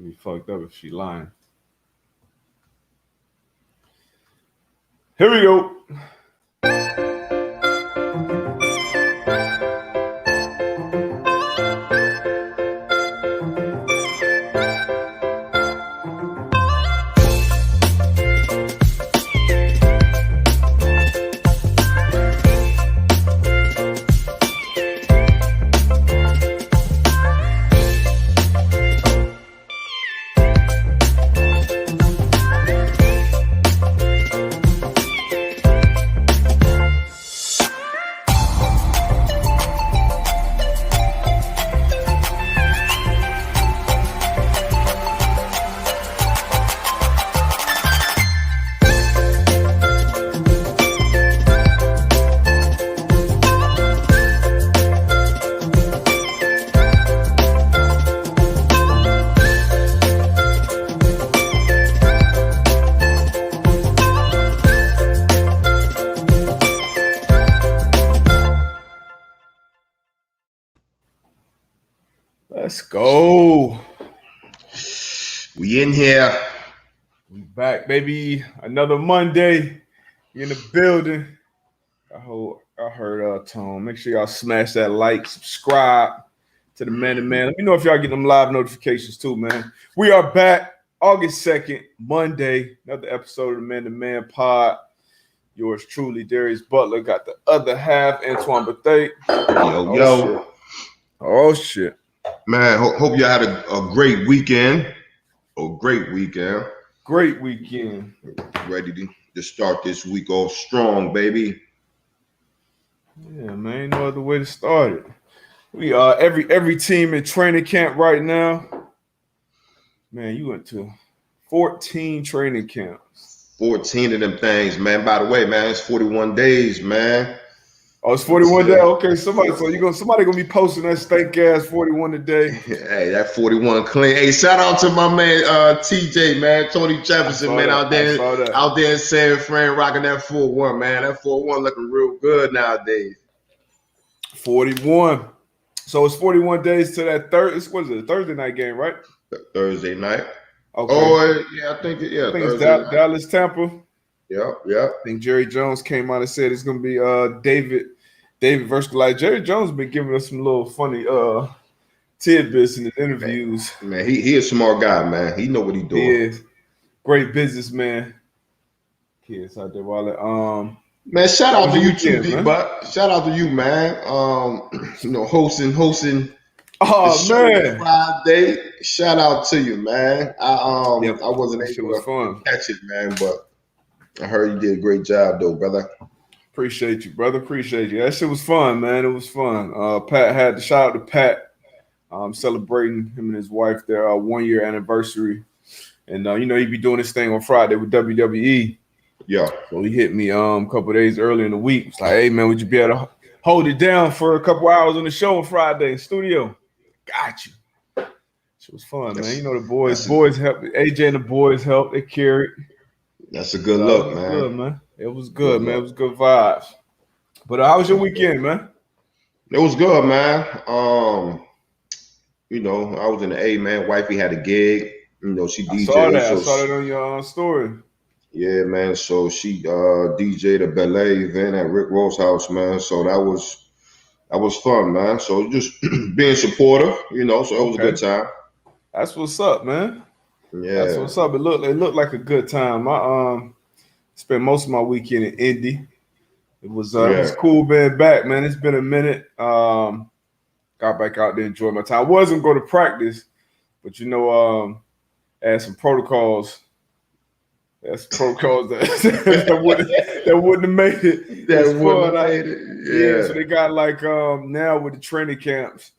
It'd be fucked up if she lying. Here we go. Let's go. We in here. We back, baby. Another Monday. We in the building. I heard Tone. Make sure y'all smash that like, subscribe to the Man to Man. Let me know if y'all get them live notifications too, man. We are back August 2nd, Monday. Another episode of the Man to Man pod. Yours truly, Darius Butler. Got the other half, Antoine Bethea. Yo. Oh, shit. Man, hope y'all had a great weekend. Great weekend. Ready to start this week off strong, baby. Yeah, man. Ain't no other way to start it. We every team in training camp right now. Man, you went to 14 training camps. 14 of them things, man. By the way, man, it's 41 days, man. Oh, it's 41 days. Okay, somebody gonna be posting that stank ass 41 a day. Hey, that 41 clean. Hey, shout out to my man TJ, man, Tony Jefferson, man, out there in San Fran rocking that 4-1, man. That 4-1 looking real good nowadays. 41. So it's 41 days to that Thursday night game, right? Thursday night. Okay. Oh, yeah, I think it's Dallas, Tampa. Yeah. I think Jerry Jones came out and said it's gonna be David versus Goliath. Jerry Jones been giving us some little funny tidbits in his interviews. Man, he a smart guy, man. He know what he doing. He is. Great businessman. Kids out there while man, shout out to you too, D-Buck. Shout out to you, man. Hosting. Oh man, Friday. Shout out to you, man. I wasn't able to catch it, man, but I heard you did a great job, though, brother. Appreciate you, brother. Appreciate you. That shit was fun, man. It was fun. Pat had to shout out to Pat. Celebrating him and his wife their 1-year anniversary, and he be doing this thing on Friday with WWE. Yeah. So he hit me a couple of days early in the week. It's like, hey man, would you be able to hold it down for a couple hours on the show on Friday in studio? Got you. It was fun, man. The boys helped. AJ and the boys helped. They carried. That's a good look, man. Good, man. It was good, man. It was good vibes. But how was your weekend, man? It was good, man. I was in the A, man. Wifey had a gig. She DJed. I saw that on your story. Yeah, man. So she DJ'd a ballet event at Rick Ross' house, man. So that was fun, man. So just being supportive, so it was a good time. That's what's up, man. Yeah, that's what's up. It looked like a good time. I spent most of my weekend in Indy. It was cool being back, man. It's been a minute. Got back out there, enjoyed my time. I wasn't going to practice, but had some protocols. That's protocols that wouldn't have made it. That wouldn't have made it. Yeah. So they got now with the training camps,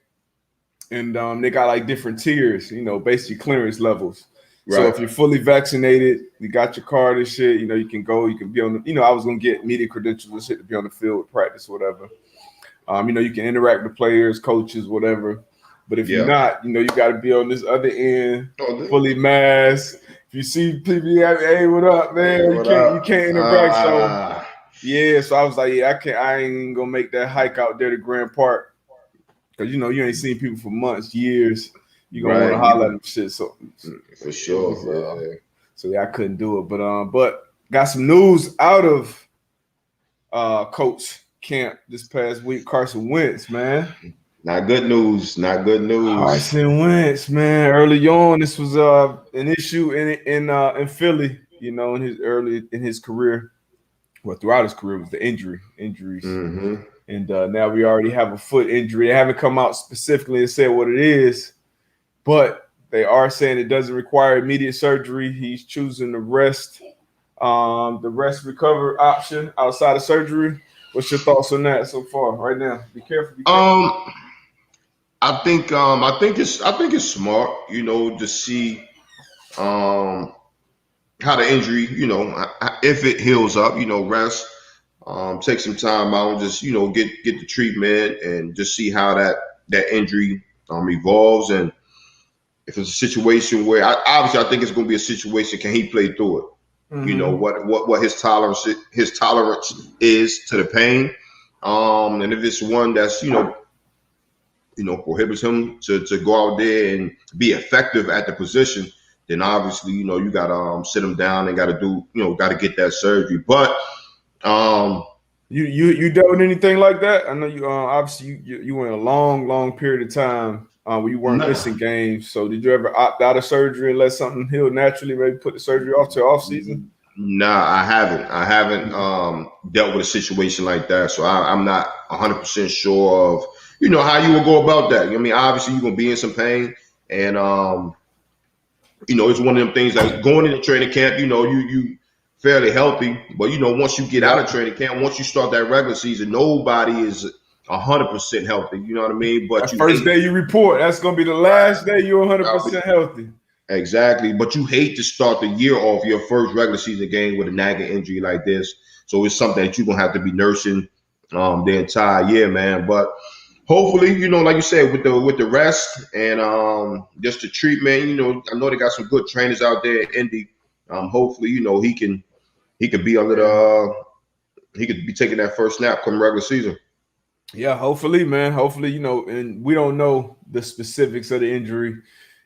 and they got different tiers. Basically clearance levels. Right. So if you're fully vaccinated, you got your card and shit. You can go. You can be on the. I was gonna get media credentials and shit to be on the field with practice, whatever. You can interact with players, coaches, whatever. But if you're not, you got to be on this other end, fully masked. If you see people, hey, what up, man? You can't interact. So I was like, I ain't gonna make that hike out there to Grand Park because you ain't seen people for months, years. you're gonna want to holler at them shit. So for sure, man. So yeah, I couldn't do it. But got some news out of coach camp this past week. Carson Wentz, man. Not good news. Not good news. Carson Wentz, man. Early on, this was an issue in Philly. You know, in his career, well, throughout his career, was the injuries. Mm-hmm. And now we already have a foot injury. They haven't come out specifically and said what it is, but they are saying it doesn't require immediate surgery. He's choosing the rest recover option outside of surgery. What's your thoughts on that so far? Right now, be careful. I think it's smart, you know, to see how the injury, you know, if it heals up, you know, rest, take some time out, just, you know, get the treatment and just see how that injury evolves. And if it's a situation where obviously I think it's going to be a situation, can he play through it? Mm-hmm. You know, what his tolerance is to the pain. And if it's one that's, you know, prohibits him to go out there and be effective at the position, then obviously, you know, you got to sit him down and got to get that surgery. But you dealt with anything like that? I know you obviously you went a long period of time where you weren't missing games. So did you ever opt out of surgery and let something heal naturally, maybe put the surgery off to off season? Nah, I haven't dealt with a situation like that. So I'm not 100% sure of, you know, how you will go about that. I mean, obviously you're going to be in some pain, and you know, it's one of them things that going into training camp, you know, you fairly healthy, but you know, once you get out of training camp, once you start that regular season, nobody is 100% healthy. You know what I mean? But that first day you report, that's going to be the last day you're 100% healthy. Exactly. But you hate to start the year off your first regular season game with a nagging injury like this. So it's something that you're going to have to be nursing the entire year, man. But hopefully, you know, like you said, with the rest and just the treatment, you know, I know they got some good trainers out there in Indy. Hopefully, you know, he could be under he could be taking that first snap come regular season. Yeah, hopefully, man. Hopefully, you know, and we don't know the specifics of the injury.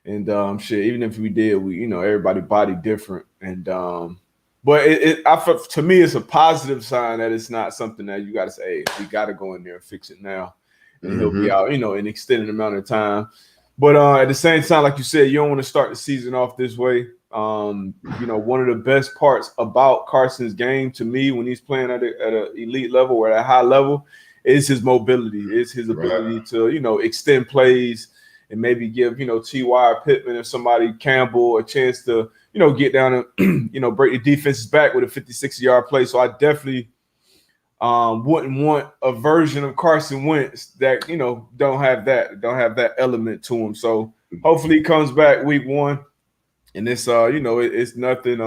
And shit, even if we did, you know, everybody body different. And but to me, it's a positive sign that it's not something that you got to say, hey, we got to go in there and fix it now. And he'll be out, you know, an extended amount of time. But at the same time, like you said, you don't want to start the season off this way. You know, one of the best parts about Carson's game to me when he's playing at an elite level or at a high level is his mobility, is his ability to, you know, extend plays and maybe give, you know, T.Y. Pittman or somebody, Campbell, a chance to, you know, get down and, you know, break the defenses back with a 50-60-yard play. So I definitely wouldn't want a version of Carson Wentz that, you know, don't have that element to him. So hopefully he comes back week 1. And it's you know, it's nothing.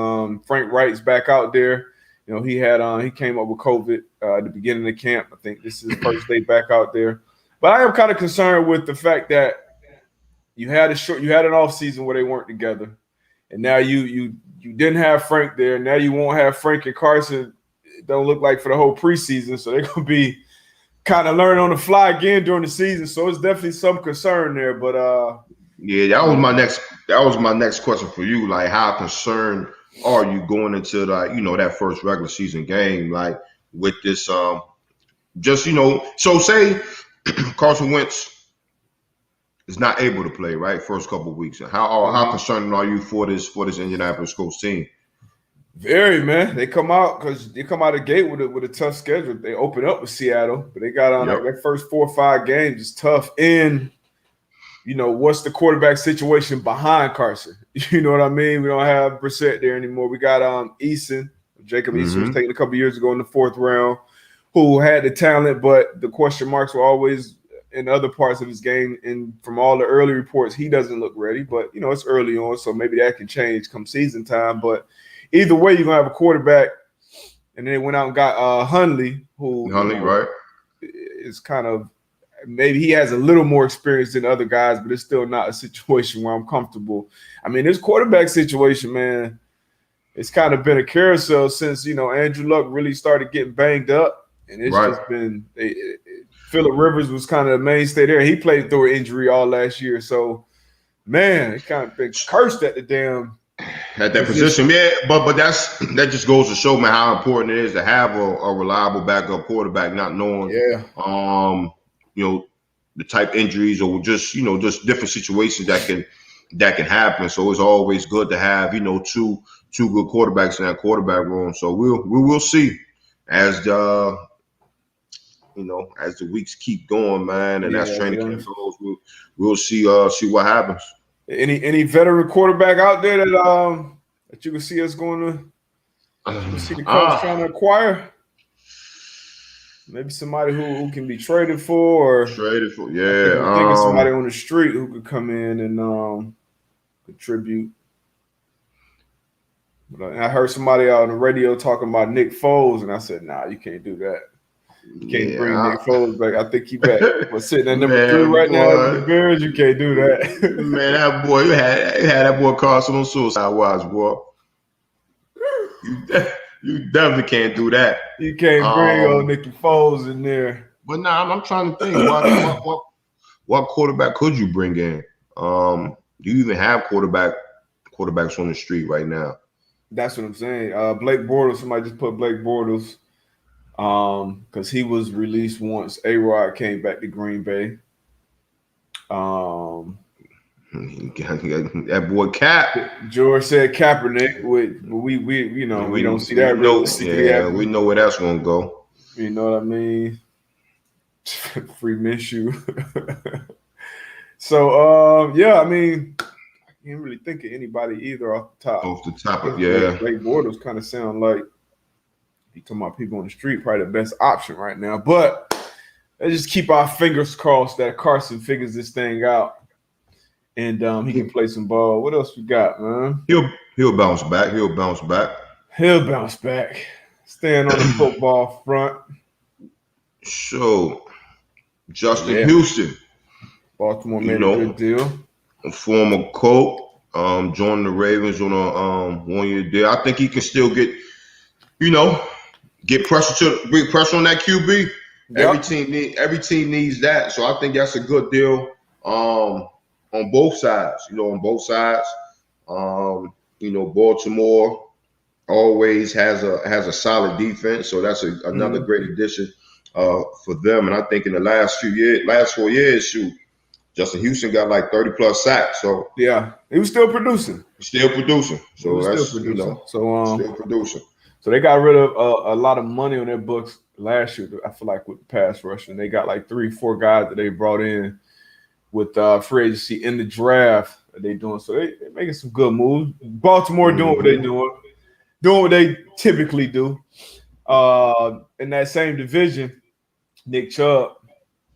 Frank Wright's back out there. You know, he came up with COVID at the beginning of the camp. I think this is his first day back out there. But I am kind of concerned with the fact that you had an off season where they weren't together, and now you didn't have Frank there. Now you won't have Frank and Carson. It don't look like for the whole preseason, so they're gonna be kind of learning on the fly again during the season. So it's definitely some concern there. But yeah, that was my next question for you. Like, how concerned are you going into that first regular season game, like with this just, you know, so say Carson Wentz is not able to play, right, first couple of weeks. How concerned are you for this Indianapolis Colts team? Very, man. They come out of the gate with a tough schedule. They open up with Seattle, but they got on like their first 4 or 5 games is tough. And you know, what's the quarterback situation behind Carson? You know what I mean? We don't have Brissett there anymore. We got Jacob Eason was taken a couple years ago in the 4th round, who had the talent, but the question marks were always in other parts of his game. And from all the early reports, he doesn't look ready. But, you know, it's early on, so maybe that can change come season time. But either way, you're going to have a quarterback. And then they went out and got Hundley, who right, is kind of – maybe he has a little more experience than other guys, but it's still not a situation where I'm comfortable. I mean, this quarterback situation, man, it's kind of been a carousel since, you know, Andrew Luck really started getting banged up. And it's just been Phillip Rivers was kind of a mainstay there. He played through an injury all last year. So man, it kind of been cursed at the damn at that position. Yeah, but that just goes to show, man, how important it is to have a reliable backup quarterback, not knowing the type injuries or just different situations that can happen. So it's always good to have two good quarterbacks in that quarterback room. So we will see as the weeks keep going, man, and as training camp goes, we'll see what happens. Any veteran quarterback out there that you can see us going to see the Colts trying to acquire? Maybe somebody who can be traded for. Yeah. I'm thinking somebody on the street who could come in and contribute. But I heard somebody on the radio talking about Nick Foles, and I said, nah, you can't do that. You can't bring Nick Foles back. I think he back. But sitting at number 3 right now with the Bears, you can't do that. Man, that boy, you had that boy Carson on suicide watch, boy. You definitely can't do that. You can't bring old Nicky Foles in there. But now I'm trying to think, what quarterback could you bring in? Do you even have quarterbacks on the street right now? That's what I'm saying. Blake Bortles, somebody just put Blake Bortles because he was released once A-Rod came back to Green Bay. That boy Cap. George said Kaepernick. We don't see that realistically. Yeah, we know where that's gonna go. You know what I mean? Free Minshew. So I mean, I can't really think of anybody either off the top. Blake Bortles kind of sound like he talking about people on the street, probably the best option right now. But let's just keep our fingers crossed that Carson figures this thing out. And he can play some ball. What else we got, man? He'll bounce back. He'll bounce back. Staying on the football front. So, Justin Houston. Baltimore made a good deal. A former Colt, joined the Ravens on a 1-year deal. I think he can still get pressure on that QB. Yep. Every team needs that. So I think that's a good deal. On both sides, Baltimore always has a solid defense, so that's another great addition for them. And I think in the last 4 years, Justin Houston got like 30+ sacks. So yeah, he was still producing. So still producing. So they got rid of a lot of money on their books last year. I feel like with the pass rush, and they got like 3-4 guys that they brought in with free agency in the draft that they doing. So they're making some good moves. Baltimore doing what they doing what they typically do. In that same division, Nick Chubb,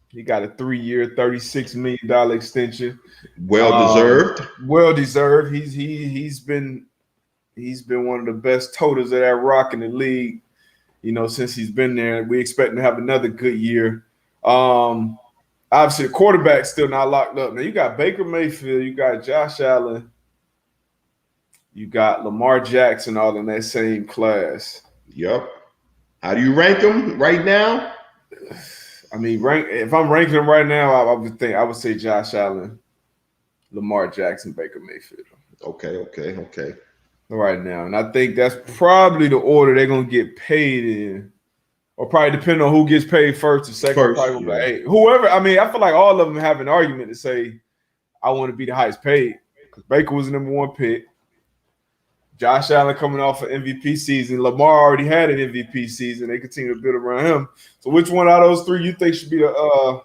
he got a 3-year, $36 million extension. Well deserved. He's been one of the best totals of that rock in the league, since he's been there. We expect him to have another good year. Obviously, the quarterback's still not locked up. Now, you got Baker Mayfield, you got Josh Allen, you got Lamar Jackson all in that same class. Yep. How do you rank them right now? I mean, if I'm ranking them right now, I would say Josh Allen, Lamar Jackson, Baker Mayfield. Okay. Right now. And I think that's probably the order they're going to get paid in. Or probably depending on who gets paid first or second. Like, whoever. I mean, I feel like all of them have an argument to say, I want to be the highest paid. Because Baker was the number 1 pick. Josh Allen coming off an MVP season. Lamar already had an MVP season. They continue to build around him. So which one out of those 3 you think should be the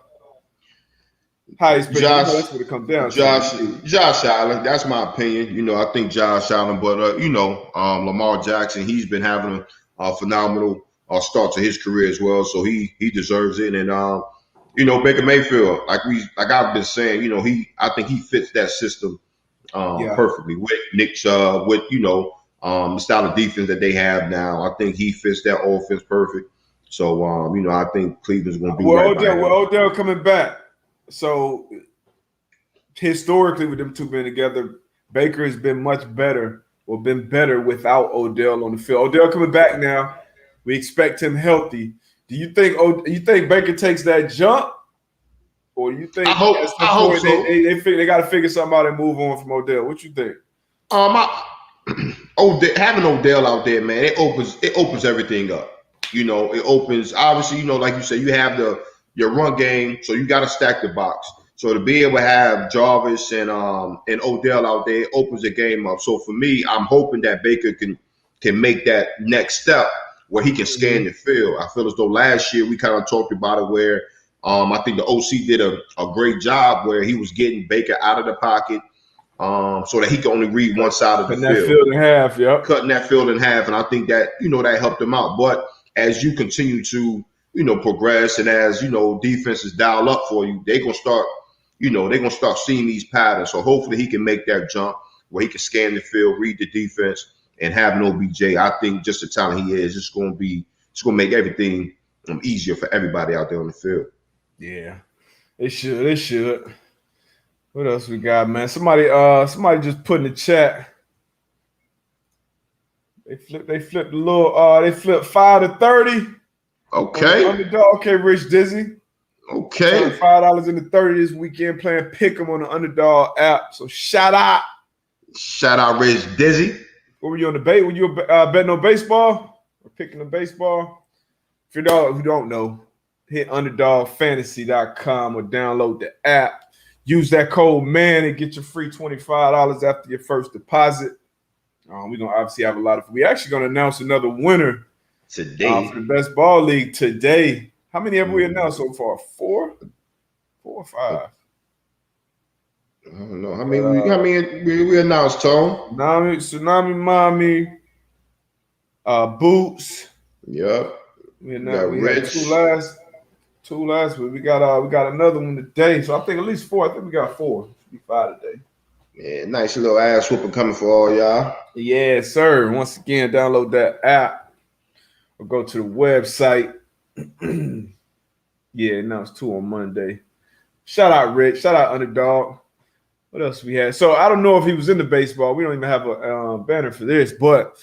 highest paid? That's what it comes down to. Josh Allen. That's my opinion. I think Josh Allen. But, Lamar Jackson, he's been having a phenomenal start to his career as well, so he deserves it. And Baker Mayfield, like I've been saying, I think he fits that system perfectly with Nick Chubb, with the style of defense that they have now. I think he fits that offense perfect. So I think Cleveland's going to be Odell coming back. So historically, with them two being together, Baker has been much better or been better without Odell on the field. Odell coming back now. We expect him healthy. Do you think Baker takes that jump, Or you think I hope so. They got to figure something out and move on from Odell? What you think? Having Odell out there, man, it opens everything up. It opens, obviously, like you said, you have your run game, so you got to stack the box. So to be able to have Jarvis and Odell out there, it opens the game up. So for me, I'm hoping that Baker can make that next step where he can scan the field. I feel as though last year we kind of talked about it where I think the OC did a great job where he was getting Baker out of the pocket so that he can only read one side of the field. Cutting that field in half, yep. Cutting that field in half, and I think that that helped him out. But as you continue to progress and as defenses dial up for you, they're gonna start seeing these patterns. So hopefully he can make that jump where he can scan the field, read the defense, and have an OBJ. I think just the talent he is, it's gonna make everything easier for everybody out there on the field. Yeah, it should. What else we got, man? Somebody just put in the chat. They flipped a little. They flipped 5 to 30. Okay. Underdog. Okay, Rich Dizzy. Okay. $5 into 30 this weekend playing Pick'em on the Underdog app. So shout out. Shout out, Rich Dizzy. What were you on the bait? Were you betting on baseball or picking the baseball? If you don't know, hit underdogfantasy.com or download the app. Use that code MAN and get your free $25 after your first deposit. We're going to obviously have we actually going to announce another winner today for the best ball league today. How many have we announced so far? 4 or 5? I don't know. How many we announced, Tom? Tsunami Mommy, Boots. Yep. We had two last week. We got another one today. So I think at least 4. I think we got 4. Should be 5 today. Yeah, nice little ass whooping coming for all y'all. Yeah, sir. Once again, download that app or go to the website. Yeah, now it's 2 on Monday. Shout out Rich. Shout out Underdog. What else we had? So I don't know if he was into baseball. We don't even have a banner for this, but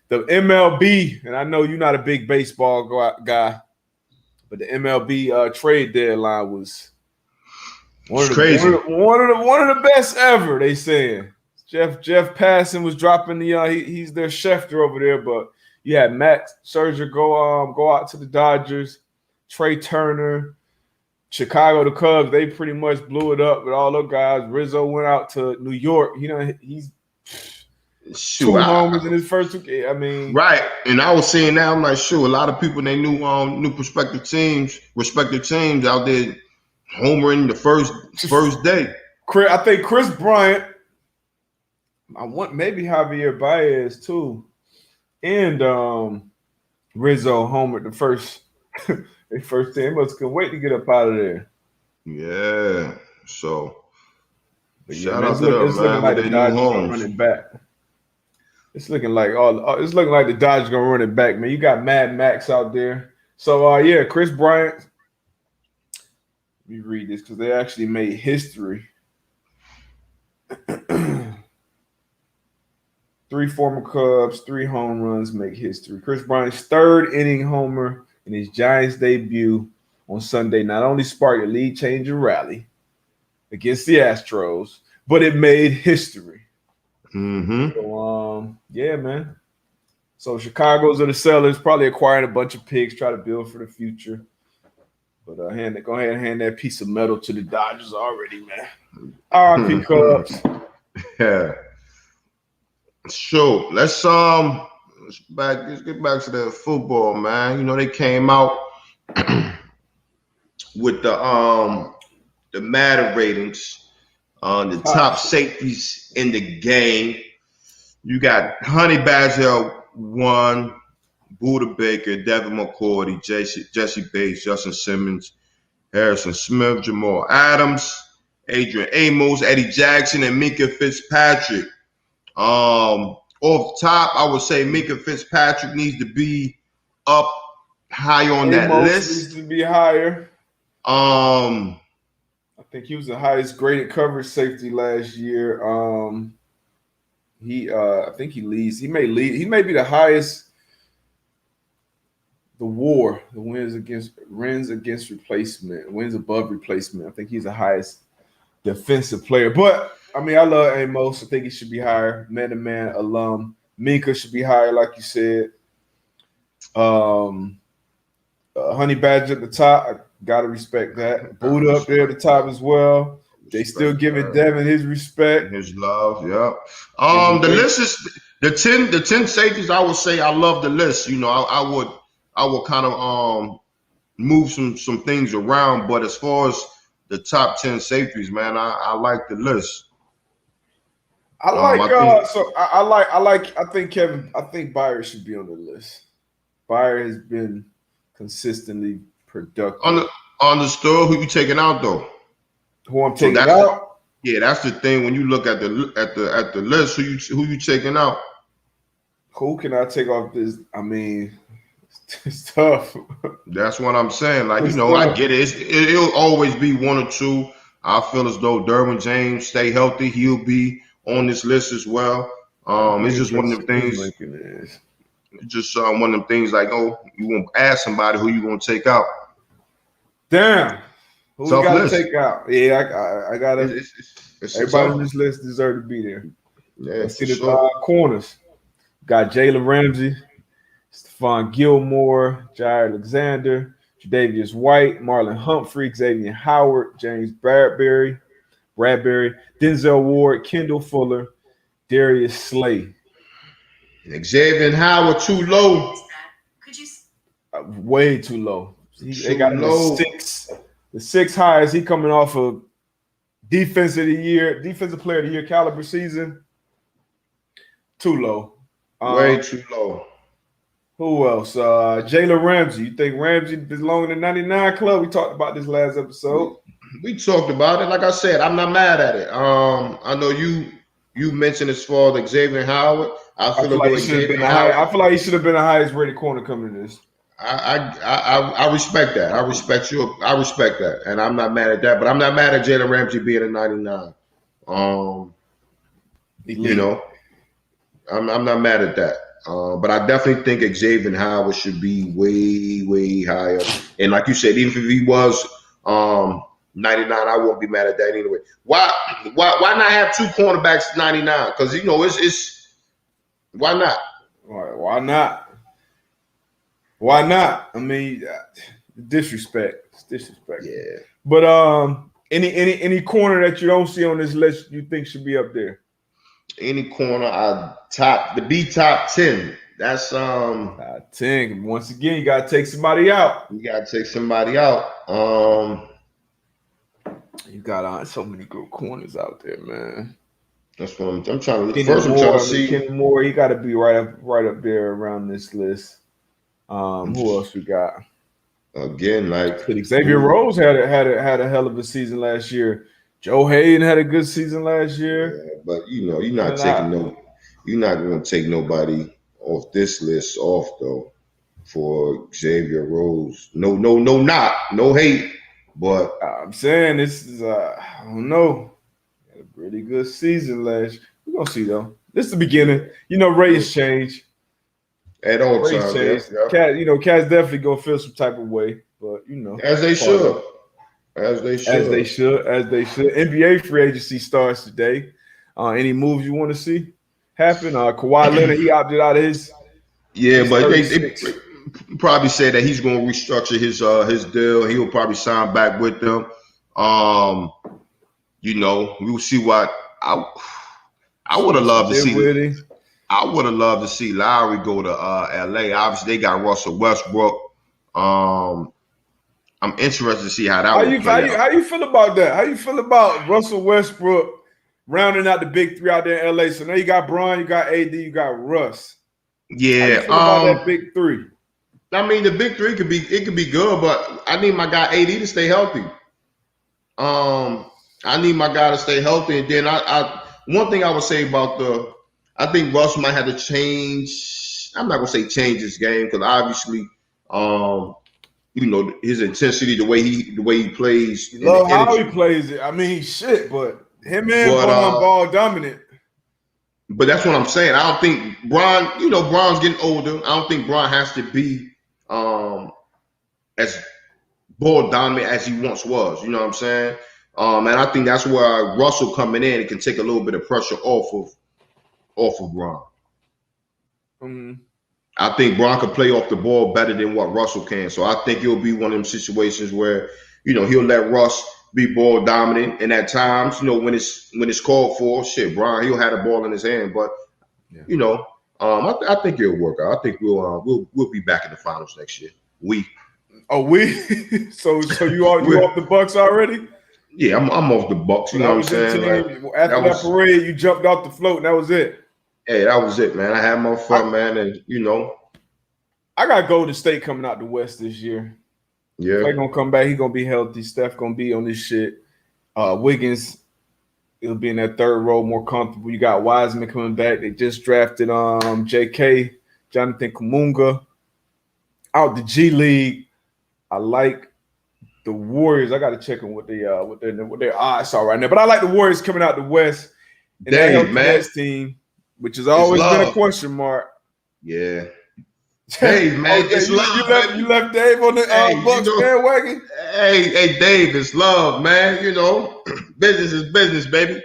the MLB, and I know you're not a big baseball guy, but the MLB trade deadline was one of the best ever. They saying Jeff Passan was dropping the he's their Schefter over there, but you had Max Scherzer go out to the Dodgers, Trey Turner. Chicago, the Cubs, they pretty much blew it up with all those guys. Rizzo went out to New York. He's 2 homers in his first 2 games. I mean, right. And I was saying that, I'm like, sure, a lot of people they knew respective teams out there homering the first day. I think Chris Bryant. I want maybe Javier Baez too, and Rizzo homered the first. They first team couldn't wait to get up out of there. Yeah. So shout out to them, man. Looking like the Dodgers gonna run it back. It's looking like the Dodgers gonna run it back, man. You got Mad Max out there. So yeah, Chris Bryant. Let me read this because they actually made history. 3 former Cubs, 3 home runs make history. Chris Bryant's 3rd inning homer in his Giants debut on Sunday not only sparked a lead-changing rally against the Astros, but it made history. Mm-hmm. So, yeah, man. So Chicago's are the sellers, probably acquiring a bunch of picks, try to build for the future. But go ahead and hand that piece of metal to the Dodgers already, man. RIP Cubs. Yeah. So let's get back to the football, man. They came out with the Madden ratings on the top safeties in the game. You got Honey Badger 1, Buda Baker, Devin McCourty, Jesse Bates, Justin Simmons, Harrison Smith, Jamal Adams, Adrian Amos, Eddie Jackson, and Minka Fitzpatrick. Off top, I would say Minka Fitzpatrick needs to be up high on that list. Needs to be higher. I think he was the highest graded coverage safety last year. I think he leads. He may lead. He may be the highest WAR, the wins against replacement, wins above replacement. I think he's the highest defensive player. But I mean, I love Amos. I think he should be higher. Man-to-man alum. Minka should be higher, like you said. Honey Badger at the top. I gotta respect that. Buddha up there at the top as well. They still giving Devin his respect, his love. Yeah. The list is the 10 safeties. I would say I love the list. You know, I would kind of move some things around, but as far as the top 10 safeties, man, I like the list. I think Byard should be on the list. Byard has been consistently productive. Understood. Who you taking out though? Who I'm taking out? Yeah, that's the thing. When you look at the list, who you taking out? Who can I take off this? I mean, it's tough. That's what I'm saying. Like, you know, I get it. It'll always be one or two. I feel as though Derwin James stay healthy. He'll be on this list as well. It's just one of them things. It's just one of them things like, oh, you want to ask somebody who you want to take out. Damn. Who you got to take out? Yeah, I got to. Everybody on this list deserves to be there. Yeah, let's see the corners. Got Jalen Ramsey, Stephon Gilmore, Jair Alexander, Tre'Davious White, Marlon Humphrey, Xavier Howard, James Bradbury, Denzel Ward, Kendall Fuller, Darius Slay. Xavier Howard too low. Way too low. They got him the sixth highest. He coming off of defensive player of the year caliber season. Too low. Way too low. Who else? Jalen Ramsey. You think Ramsey belongs in the 99 club? We talked about this last episode. We talked about it. Like I said, I'm not mad at it. I know you mentioned as far as Xavier Howard. I feel like he should have been the highest rated corner coming to this. I respect that. I respect that, and I'm not mad at that. But I'm not mad at Jalen Ramsey being a 99. You know, I'm not mad at that. But I definitely think Xavier Howard should be way, way higher. And like you said, even if he was 99, I won't be mad at that anyway. Why not have two cornerbacks 99? Because you know it's why not? Why not? Why not? I mean, disrespect. It's disrespect. Yeah. But any corner that you don't see on this list you think should be up there? Any corner be top 10. That's top 10. Once again, you gotta take somebody out. You got so many good corners out there, man. That's what I'm trying to. First, I'm trying to see. Kenny Moore, he got to be right up there around this list. Who else we got? Again, like Xavier Rose had a hell of a season last year. Joe Hayden had a good season last year. Yeah, but you know, you're not going to take nobody off this list though for Xavier Rose. No hate, but I'm saying this is I don't know. Had a pretty good season last year. We're gonna see though. This is the beginning. You know, ratings change. At all times. Yeah. Cats definitely gonna feel some type of way, but you know. As they should. As they should. NBA free agency starts today. Any moves you want to see happen? Kawhi Leonard, he opted out of his. Yeah, but they probably say that he's going to restructure his deal. He will probably sign back with them. You know, we will see what I would have loved to see. I would have loved to see Lowry go to LA. Obviously, they got Russell Westbrook. I'm interested to see how that would play out. How you feel about that? How you feel about Russell Westbrook rounding out the big three out there in LA? So now you got Bron, you got AD, you got Russ. Yeah, how you feel about that big three? I mean, the big three could be good, but I need my guy AD to stay healthy. I need my guy to stay healthy, and then I one thing I would say about I think Russ might have to change. I'm not gonna say change his game because obviously, you know, his intensity, the way he plays. You love how he plays it. I mean, shit, but him and ball dominant. But that's what I'm saying. I don't think Bron, Bron's getting older. I don't think Bron has to be as ball dominant as he once was. You know what I'm saying? And I think that's where Russell coming in, it can take a little bit of pressure off of Bron. Mm-hmm. I think Bron can play off the ball better than what Russell can. So I think it'll be one of them situations where, he'll let Russ be ball dominant, and at times, when it's called for, Bron, he'll have the ball in his hand. But I think it'll work out. I think we'll be back in the finals next year. So you off the Bucks already? Yeah, I'm off the Bucks. You know what I'm saying? Like, after that parade, you jumped off the float, and that was it. Hey, that was it, man. I had my fun, man, and I got Golden State coming out the West this year. Yeah, Clay gonna come back. He gonna be healthy. Steph gonna be on this shit. Wiggins, he'll be in that third row more comfortable. You got Wiseman coming back. They just drafted J.K. Jonathan Kuminga out the G League. I like the Warriors. I got to check on what their odds are right now. But I like the Warriors coming out the West. And that helped the Nets team, which has always been a question mark. Yeah. Hey, man, it's love. You left Dave on the Bucks bandwagon? Hey, Dave, it's love, man. Business is business, baby.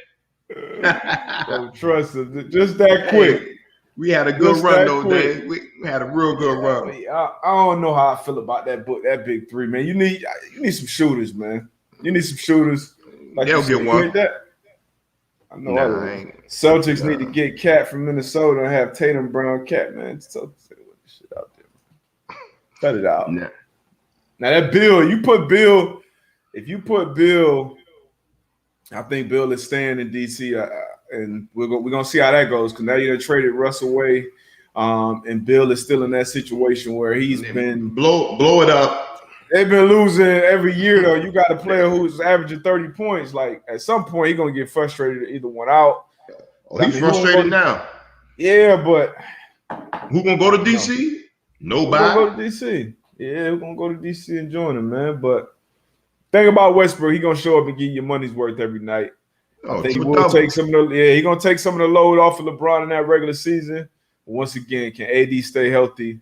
Don't trust him. Just that quick. We had a good run, though, Dave. We had a real good run. I don't know how I feel about that big three, man. You need some shooters, man. You need some shooters. Like they'll get one. I know. Celtics need to get Cat from Minnesota and have Tatum, Brown, Cat, man. So shit out there, man. Cut it out. Nah. Now that Bill, if you put Bill, I think Bill is staying in DC. And we're gonna see how that goes, because now you traded Russ away, and Bill is still in that situation where he's been blow it up. They've been losing every year though. You got a player who's averaging 30 points. Like at some point, he's gonna get frustrated, either one out. He's frustrated now. Yeah, but who gonna go to DC? Nobody. Who's gonna go to DC? Yeah, we're gonna go to DC and join him, man. But thing about Westbrook, he's gonna show up and give you your money's worth every night. I think he will take some of the he's gonna take some of the load off of LeBron in that regular season. Once again, can AD stay healthy?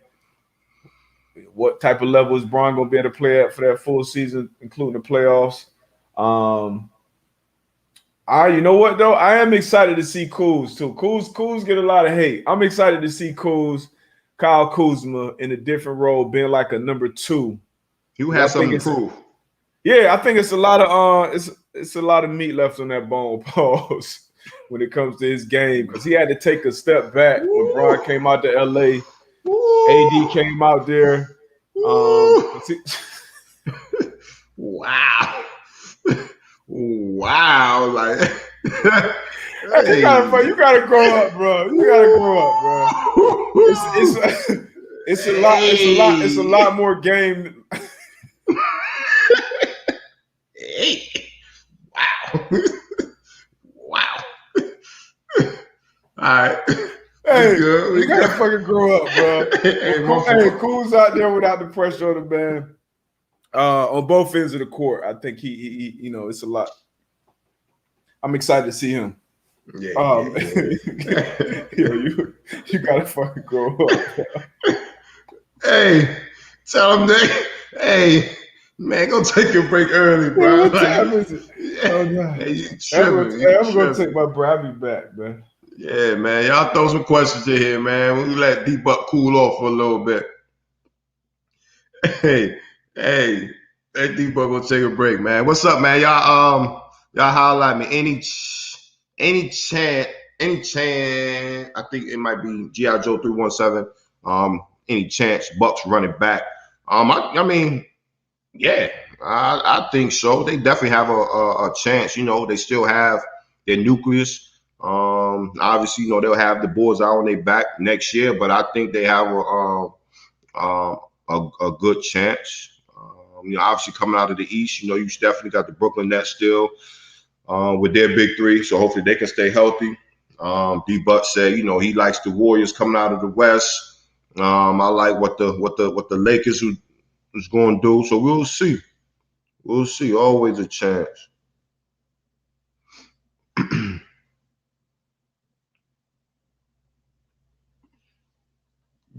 What type of level is Bron gonna be able to play at for that full season, including the playoffs? You know what though? I am excited to see Kuz too. Kuz get a lot of hate. I'm excited to see Kyle Kuzma in a different role, being like a number 2. You have something to prove. Yeah, I think it's a lot of it's a lot of meat left on that bone, pause, when it comes to his game, because he had to take a step back when Bron came out to LA. AD came out there. Wow. Like you gotta grow up, bro. You gotta grow up, bro. It's a lot more game. Hey. Wow. All right. Hey, you gotta fucking grow up, bro. Hey, Cool's out there without the pressure on the man. On both ends of the court, I think he it's a lot. I'm excited to see him. Yeah. You gotta fucking grow up. Bro. Hey, tell him that. Hey, man, go take your break early, bro. What time is it? Oh no. Hey, I'm gonna take my Bobby back, man. Yeah, man. Y'all throw some questions in here, man. We let D-Buck cool off for a little bit. Hey, D-Buck gonna take a break, man. What's up, man? Y'all highlight me. Any chance, I think it might be G.I. Joe 317. Any chance Bucks running back? I mean, yeah, I think so. They definitely have a chance. They still have their nucleus. Obviously, they'll have the boys out on their back next year, but I think they have a good chance. Obviously coming out of the East, you definitely got the Brooklyn Nets still with their big three, so hopefully they can stay healthy. D-Buck said, he likes the Warriors coming out of the West. I like what the Lakers is going to do, so we'll see. We'll see. Always a chance.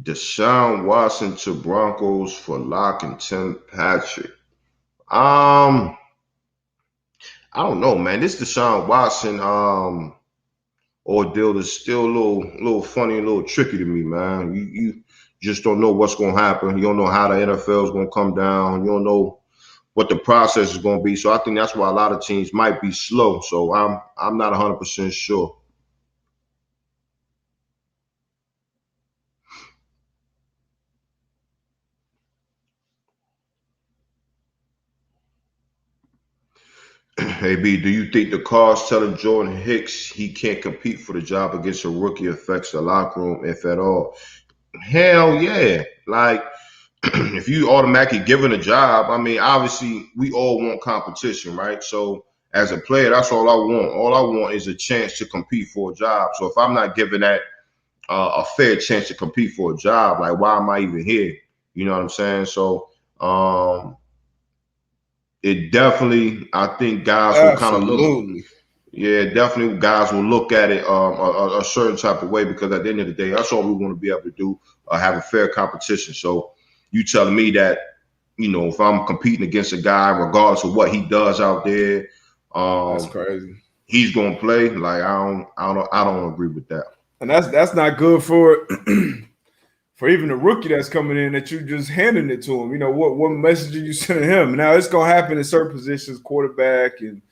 Deshaun Watson to Broncos for Locke and Tim Patrick. I don't know, man. This Deshaun Watson ordeal is still a little funny and a little tricky to me, man. You just don't know what's gonna happen. You don't know how the NFL is gonna come down. You don't know what the process is gonna be. So I think that's why a lot of teams might be slow. So I'm not 100% sure. Hey B, do you think the cards telling Jordan Hicks he can't compete for the job against a rookie affects the locker room, if at all? Hell yeah. Like, if you automatically given a job, I mean, obviously we all want competition, right? So as a player, that's all I want. All I want is a chance to compete for a job. So if I'm not given that a fair chance to compete for a job, like why am I even here? You know what I'm saying? So it definitely, I think guys will kind of look. Absolutely. Yeah, definitely guys will look at it a certain type of way because at the end of the day, that's all we want to be able to do, have a fair competition. So you telling me that, you know, if I'm competing against a guy, regardless of what he does out there, That's crazy. he's gonna play. Like I don't agree with that. And that's not good for for even the rookie that's coming in that you just handing it to him. You know, what message are you sending him? Now it's gonna happen in certain positions, quarterback and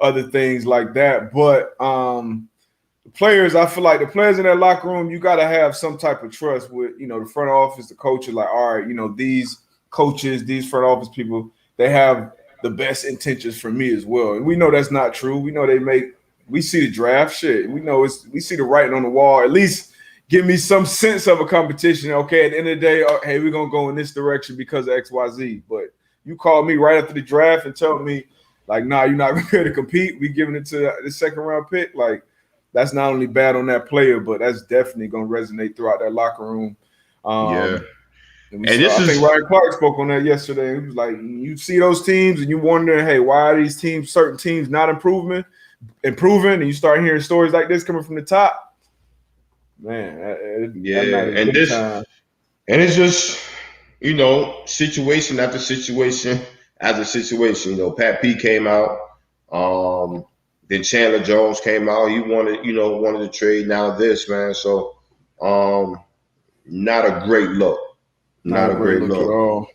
other things like that. But the players, I feel like the players in that locker room, you got to have some type of trust with, you know, the front office, the coaches. Like, all right, you know, these coaches, these front office people, they have the best intentions for me as well. And we know that's not true. We know we see the draft shit. We see the writing on the wall. At least give me some sense of a competition. Okay, at the end of the day, hey, we're gonna go in this direction because of XYZ. But you call me right after the draft and tell me, like, nah, you're not prepared to compete. We giving it to the second round pick. Like, that's not only bad on that player, but that's definitely gonna resonate throughout that locker room. Yeah, And this I think is Ryan Clark spoke on that yesterday. He was like, you see those teams and you wonder, hey, why are these teams, certain teams, not improving, and you start hearing stories like this coming from the top. Man, that matters big time. and it's just, you know, situation after situation after situation. You know, Pat P came out. Then Chandler Jones came out. He wanted to trade. Now this, man. So, not a great look. Not Not a a great great look at look. all.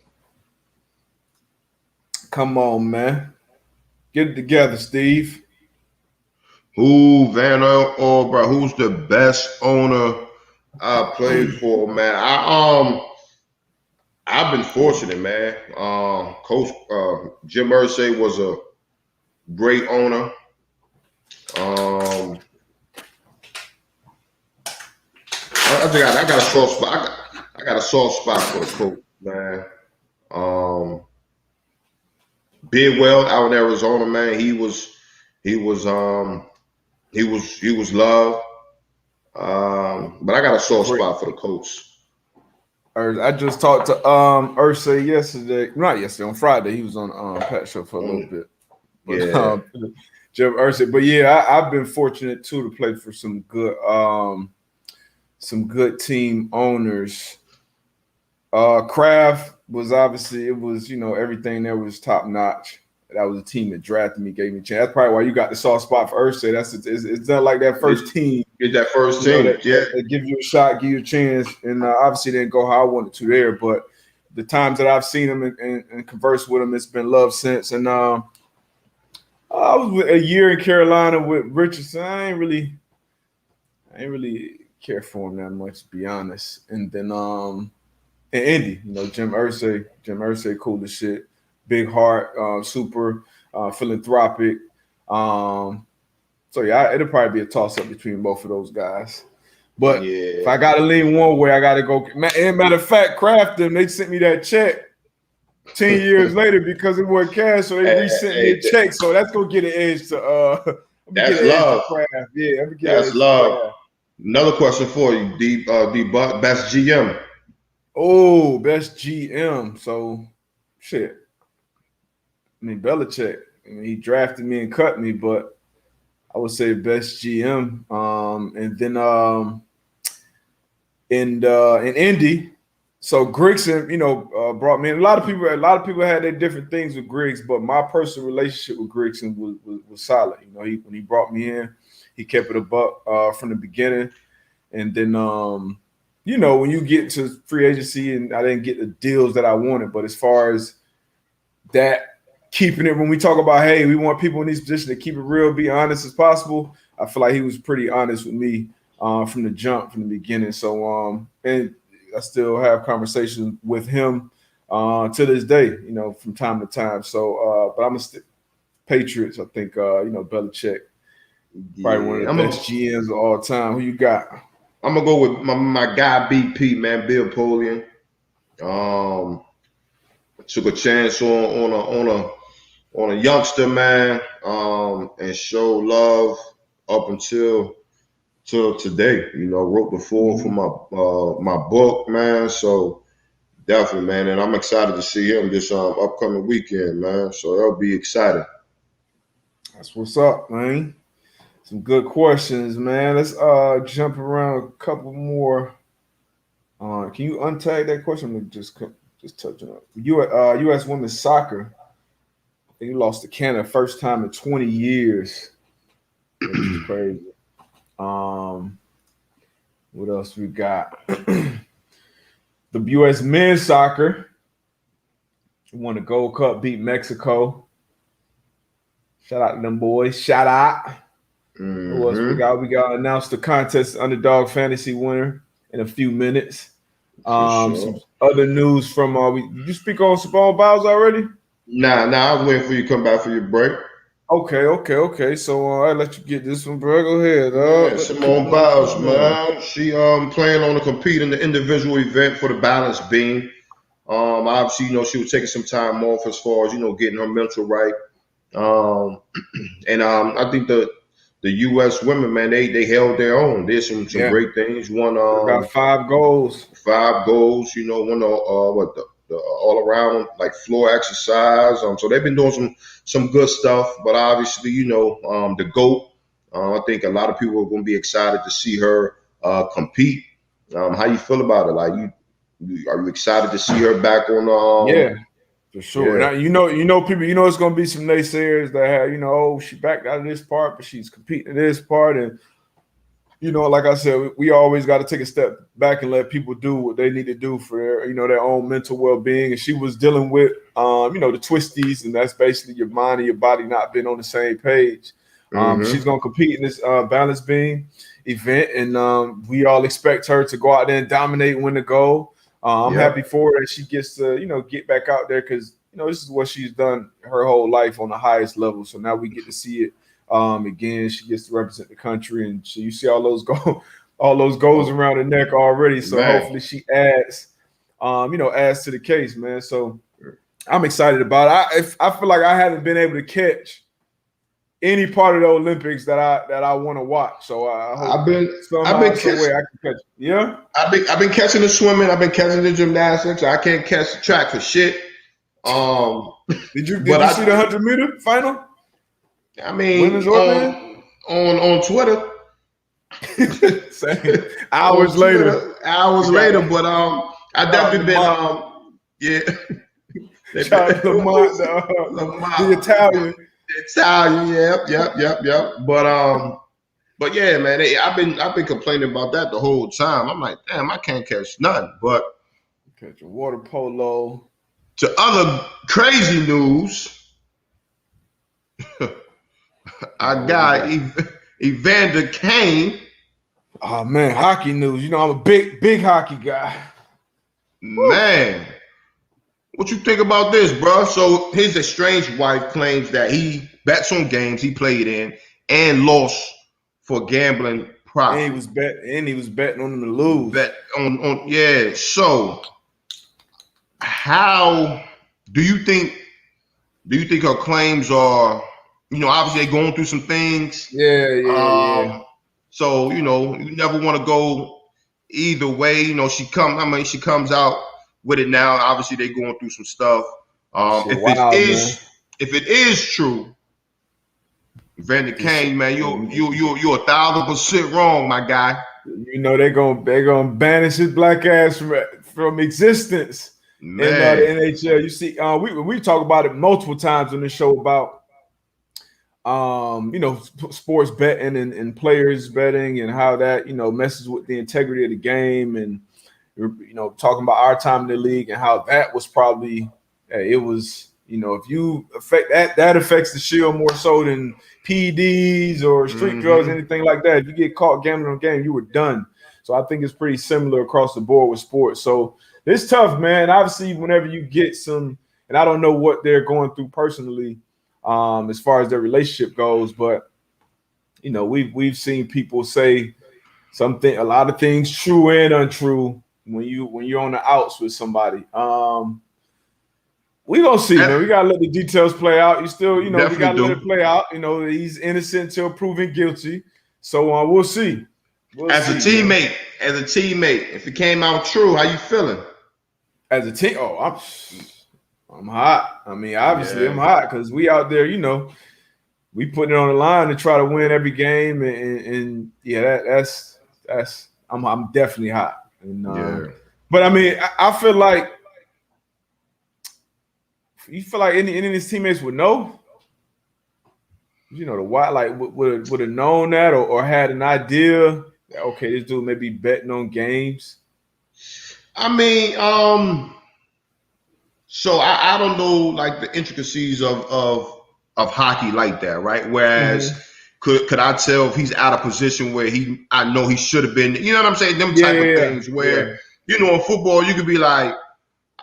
Come on, man. Get it together, Steve. Who Van Bro? Who's the best owner I played for, man? I've been fortunate, man. Coach Jim Irsay was a great owner. I got a soft spot. I got a soft spot for the coach, man. Bidwell out in Arizona, man. He was loved. But I got a soft Great. spot for the coach. I just talked to Ursay yesterday. Not yesterday, on Friday. He was on Pat Show for a little bit. But Yeah. Jim Irsay. But yeah, I've been fortunate too to play for some good team owners. Kraft was obviously, it was, you know, everything there was top notch. That was a team that drafted me, gave me a chance. That's probably why you got the soft spot for Irsay. It's not like that first team. Get that first team, that gives you a shot, give you a chance, and obviously didn't go how I wanted to there. But the times that I've seen him and conversed with him, it's been love since. And I was a year in Carolina with Richardson. I ain't really care for him that much, to be honest. And then in Indy, you know, Jim Irsay, cool as shit, big heart, super philanthropic. So yeah, it'll probably be a toss up between both of those guys. But if I gotta lean one way, I gotta go. Matter of fact, Kraft them, they sent me that check 10 years later because it wasn't cash, so they resent me a check. So that's gonna get an edge to that's love. Kraft. Yeah, that's love. Another question for you, the best GM. Oh, best GM. So shit. I mean, Belichick. I mean, he drafted me and cut me, but I would say best GM. And then in Indy. So Grigson, brought me in. A lot of people had their different things with Griggs, but my personal relationship with Grigson was solid. When he brought me in, he kept it a buck from the beginning. And then, when you get to free agency, and I didn't get the deals that I wanted, but as far as that, keeping it, when we talk about, hey, we want people in these positions to keep it real, be honest as possible, I feel like he was pretty honest with me from the jump, from the beginning. So, and I still have conversations with him to this day, from time to time. So, but I'm a Patriots. I think, Belichick, probably one of the best GMs of all time. Who you got? I'm gonna go with my guy BP, man, Bill Polian. Took a chance on a youngster, man, and showed love up until today. Wrote the foreword for my book, man. So definitely, man, and I'm excited to see him this upcoming weekend, man. So that'll be exciting. That's what's up, man. Some good questions, man. Let's jump around a couple more. Can you untag that question? Let me just touch on it. U.S. women's soccer. I think you lost to Canada first time in 20 years. Which is crazy. What else we got? The U.S. men's soccer won the Gold Cup, beat Mexico. Shout out to them boys. Shout out. Who else we got? We got to announce the contest underdog fantasy winner in a few minutes. Sure. Some other news from did you speak on Simone Biles already? Nah, I was waiting for you to come back for your break. Okay. So I'll let you get this one, bro. Go ahead. Yeah, Simone Biles, man. She planning on to compete in the individual event for the balance beam. Obviously, she was taking some time off as far as getting her mental right. And I think the U.S. women, man, they held their own. Did some great things. Won got 5 goals. 5 goals. Won the all around like floor exercise. So they've been doing some good stuff. But obviously, the GOAT. I think a lot of people are going to be excited to see her compete. How you feel about it? Like, are you excited to see her back on? Yeah. For sure. Yeah. Now, people, it's going to be some naysayers that have, she backed out of this part, but she's competing in this part. And, like I said, we always got to take a step back and let people do what they need to do for their own mental well-being. And she was dealing with, the twisties, and that's basically your mind and your body not being on the same page. She's going to compete in this balance beam event, and we all expect her to go out there and dominate and win the gold. I'm happy for her that she gets to, get back out there because, this is what she's done her whole life on the highest level. So now we get to see it again. She gets to represent the country, and you see all those goals around the neck already. So hopefully she adds to the case, man. So I'm excited about it. I feel like I haven't been able to catch any part of the Olympics that I want to watch. So I hope I've been catching. I can catch it. Yeah, I've been catching the swimming. I've been catching the gymnastics. I can't catch the track for shit. Did you see the 100-meter final? I mean, on Twitter. Same. Hours later, but I definitely been Lamont, the Italian. Yep. But yeah, man, I've been complaining about that the whole time. I'm like, damn, I can't catch nothing. But catch a water polo. To other crazy news, I got Evander Kane. Oh man, hockey news. I'm a big hockey guy. Man. What you think about this, bro? So his estranged wife claims that he bets on games he played in and lost for gambling profit. And he was betting on them to lose. So how do you think her claims are? Obviously they're going through some things. Yeah. So you never want to go either way. She comes out with it now. Obviously, they're going through some stuff. If it is true, Evander Kane, man, you're 1,000% wrong, my guy. You know they're gonna banish his black ass from existence in the Man. NHL. You see, we talk about it multiple times on the show about sports betting and players betting and how that messes with the integrity of the game, and talking about our time in the league and how that was probably it was. If you affect that affects the Shield more so than PEDs or street drugs, anything like that. If you get caught gambling on a game, you were done. So I think it's pretty similar across the board with sports. So it's tough, man. Obviously, whenever you get some, and I don't know what they're going through personally, as far as their relationship goes, but we've seen people say a lot of things true and untrue when you're on the outs with somebody. We gonna see, man. We gotta let the details play out. You still, we gotta let it play out. He's innocent until proven guilty. So we'll see. As a teammate, if it came out true, how you feeling? As a team, I'm hot. I mean, obviously, I'm hot because we out there. We putting it on the line to try to win every game, and that's I'm definitely hot. And, but I mean, I feel like. You feel like any of his teammates would know? The why, like would have known that or had an idea that, okay, this dude may be betting on games. I mean, so I don't know like the intricacies of hockey like that, right? Whereas could I tell if he's out of position where I know he should have been, you know what I'm saying? Them type of things where in football you could be like,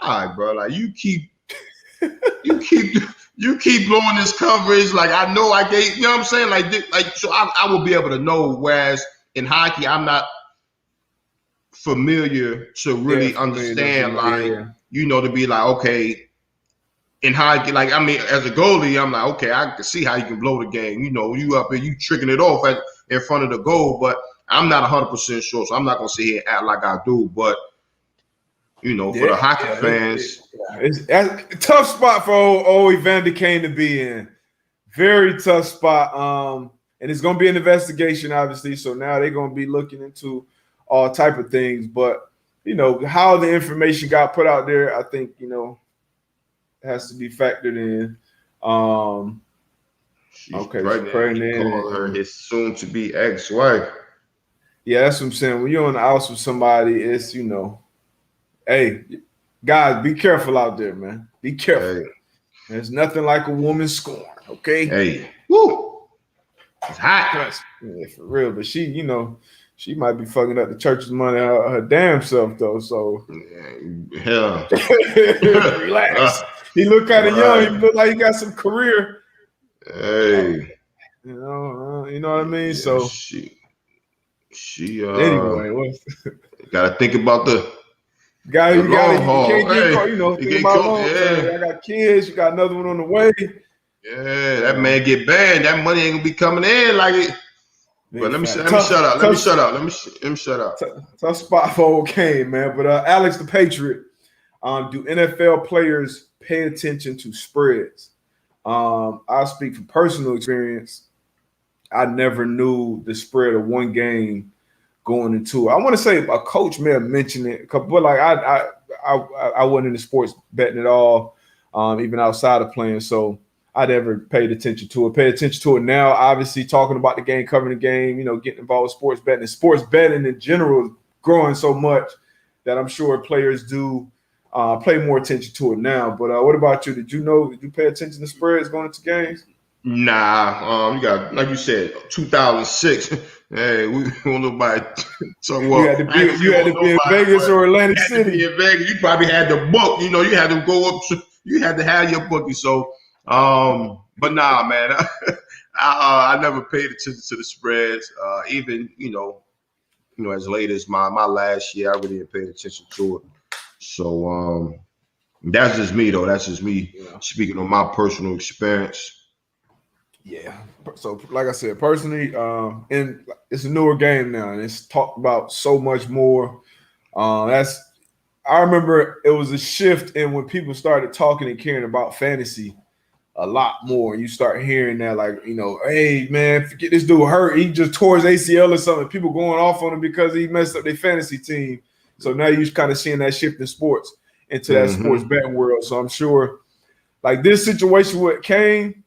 all right, bro, like you keep blowing this coverage. Like I know I gave, you know what I'm saying? Like so I will be able to know. Whereas in hockey, I'm not familiar to really understand. To be like, okay, in hockey, like I mean, as a goalie, I'm like, okay, I can see how you can blow the game. You up there, you tricking it off in front of the goal, but I'm not 100% sure, so I'm not gonna sit here and act like I do, but. For the hockey fans. It's a tough spot for old Evander Kane to be in. Very tough spot. And it's going to be an investigation, obviously. So now they're going to be looking into all type of things. But, how the information got put out there, I think, has to be factored in. She's pregnant. Call her his soon-to-be ex-wife. Yeah, that's what I'm saying. When you're on the house with somebody, it's, hey, guys, be careful out there, man. Be careful. Hey. There's nothing like a woman scorn, okay? Hey, woo! It's hot. Yeah, for real. But she, she might be fucking up the church's money her damn self, though. So, hell, relax. He look kind of young. He look like he got some career. Hey, you know what I mean? So she anyway, gotta think about the. You can't get caught, think about long term. I got kids, you got another one on the way. Yeah, that man get banned. That money ain't gonna be coming in like it. But let me shut up. Tough spot for old Kane, man. But Alex the Patriot, do NFL players pay attention to spreads? I'll speak from personal experience. I never knew the spread of one game going into it. I want to say a coach may have mentioned it, but like I wasn't into sports betting at all, even outside of playing. So I never paid attention to it. Pay attention to it now. Obviously, talking about the game, covering the game, getting involved with sports betting. And sports betting in general is growing so much that I'm sure players do pay more attention to it now. But what about you? Did you pay attention to spreads going into games? Nah, you got, like you said, 2006. Hey, we don't nobody talk about. You had to be in Vegas or Atlantic City. In Vegas, you probably had the book. You had to go up. You had to have your bookie. So, but nah, man, I never paid attention to the spreads. Even as late as my last year, I really didn't pay attention to it. So, that's just me though. That's just me speaking on my personal experience. Yeah. So, like I said, personally, and it's a newer game now, and it's talked about so much more. I remember it was a shift in when people started talking and caring about fantasy a lot more. And you start hearing that, like, you know, hey man, forget this dude hurt. He just tore his ACL or something. People going off on him because he messed up their fantasy team. So now you're kind of seeing that shift in sports into that sports betting world. So I'm sure, like this situation with Kane,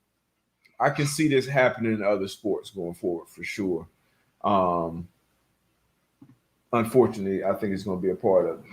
I can see this happening in other sports going forward for sure. Unfortunately, I think it's going to be a part of it.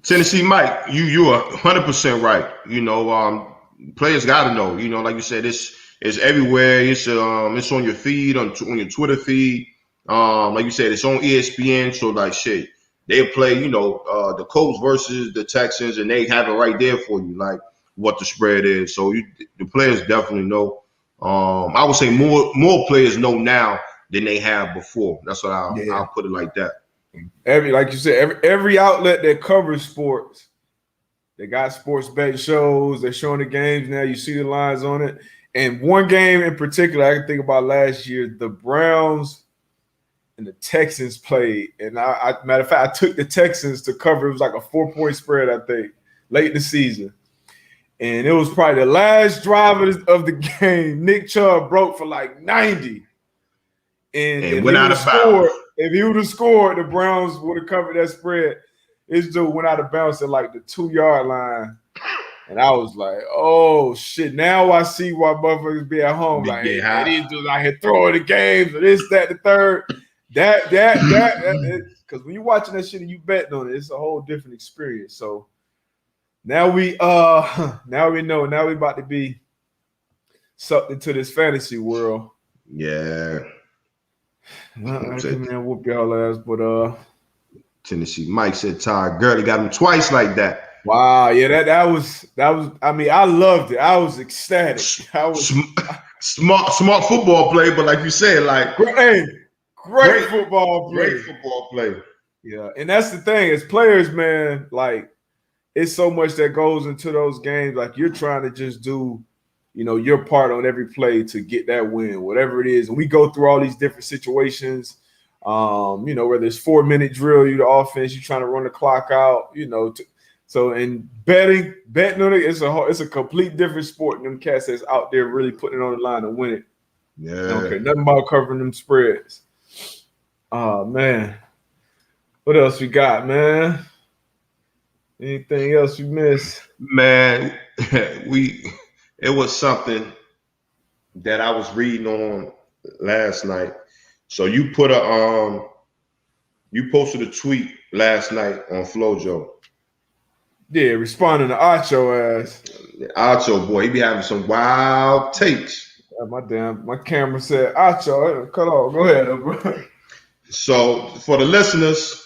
Tennessee Mike, you are 100% right. You know, players got to know. You know, like you said, it's everywhere. It's on your feed, on your Twitter feed. Like you said, it's on ESPN. So like shit, they play. You know, the Colts versus the Texans, and they have it right there for you, like what the spread is. So the players definitely know. I would say more players know now than they have before. That's what I'll put it like that. Like you said, every outlet that covers sports, they got sports betting shows. They're showing the games now. You see the lines on it. And one game in particular, I can think about last year, the Browns and the Texans played. And matter of fact, I took the Texans to cover. It was like a 4-point spread, I think, late in the season. And it was probably the last drive of the game. Nick Chubb broke for like 90. And went out of bounds. If he would have scored, the Browns would have covered that spread. This dude went out of bounds at like the 2-yard line. And I was like, oh, shit. Now I see why motherfuckers be at home. Like, hey, these dudes out here throwing the games or this, that, the third. That. Because when you're watching that shit and you betting on it, it's a whole different experience. So now we know. Now we about to be sucked into this fantasy world. Yeah. I can whoop y'all ass, but Tennessee Mike said Todd Gurley got him twice like that. Wow, yeah, that was. I mean, I loved it. I was ecstatic. I was smart football play, but like you said, like great football play. Great football play. Yeah, and that's the thing. As players, man, like it's so much that goes into those games. Like you're trying to just do, you know, your part on every play to get that win, whatever it is. And we go through all these different situations. You know, whether it's 4-minute drill, you the offense, you trying to run the clock out, you know. So in betting on it, it's a complete different sport than them cats that's out there really putting it on the line to win it. Yeah. Okay, nothing about covering them spreads. Oh man. What else we got, man? Anything else you missed? Man, it was something that I was reading on last night. So you posted a tweet last night on FloJo. Yeah, responding to Acho ass. Acho boy, he be having some wild takes. My camera said Acho. Cut off. Go ahead, bro. So for the listeners,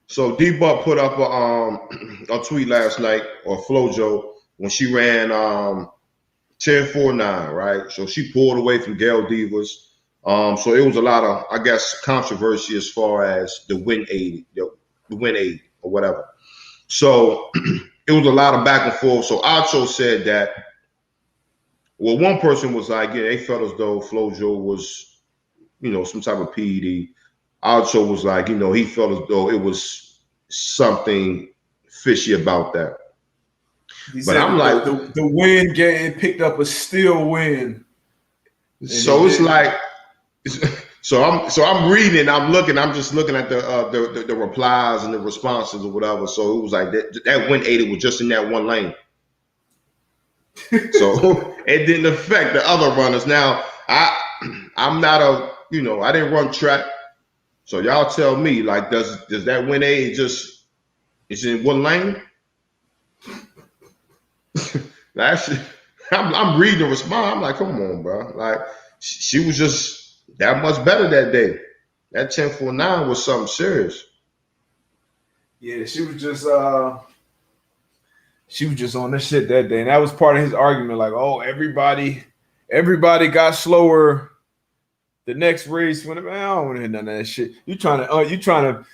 so D-Buck put up a tweet last night, or FloJo, when she ran 10-4-9, right? So she pulled away from Gail Divas. So it was a lot of, I guess, controversy as far as the win aid or whatever. So it was a lot of back and forth. So Acho said that, well, one person was like, yeah, they felt as though FloJo was, you know, some type of PED. Acho was like, you know, he felt as though it was something fishy about that. But I'm like, the win getting picked up a steal win. So it's like, so I'm reading, I'm just looking at the replies and the responses or whatever. So it was like that win aided was just in that one lane. So it didn't affect the other runners. Now I'm not I didn't run track. So y'all tell me, like, does that win aid just is in one lane? I'm reading the response. I'm like, come on, bro. Like, she was just that much better that day. That 10-4-9 was something serious. Yeah, she was just on this shit that day, and that was part of his argument. Like, oh, everybody got slower the next race. When I don't want to hear none of that shit. You trying to.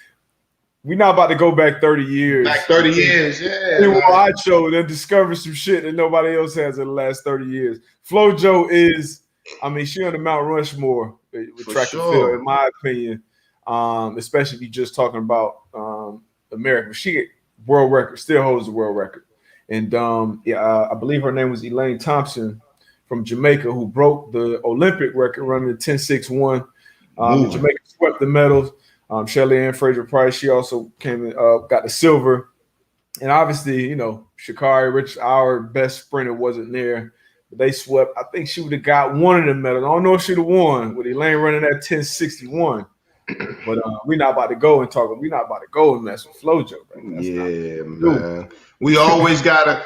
We're not about to go back 30 years. Back 30 years, yeah. I showed and discovered some shit that nobody else has in the last 30 years. FloJo is, she on the Mount Rushmore with track and field, in my opinion. Especially if you're just talking about America. She world record, still holds the world record. And I believe her name was Elaine Thompson from Jamaica who broke the Olympic record running the 10.61. Jamaica swept the medals. Shelly Ann Fraser-Price, she also came and got the silver. And obviously, Sha'Carri Richardson, our best sprinter, wasn't there. But they swept. I think she would have got one of the medals. I don't know if she'd have won with Elaine running that 10.61. But we're not about to go and talk. We're not about to go and mess with FloJo. Yeah, man. We always gotta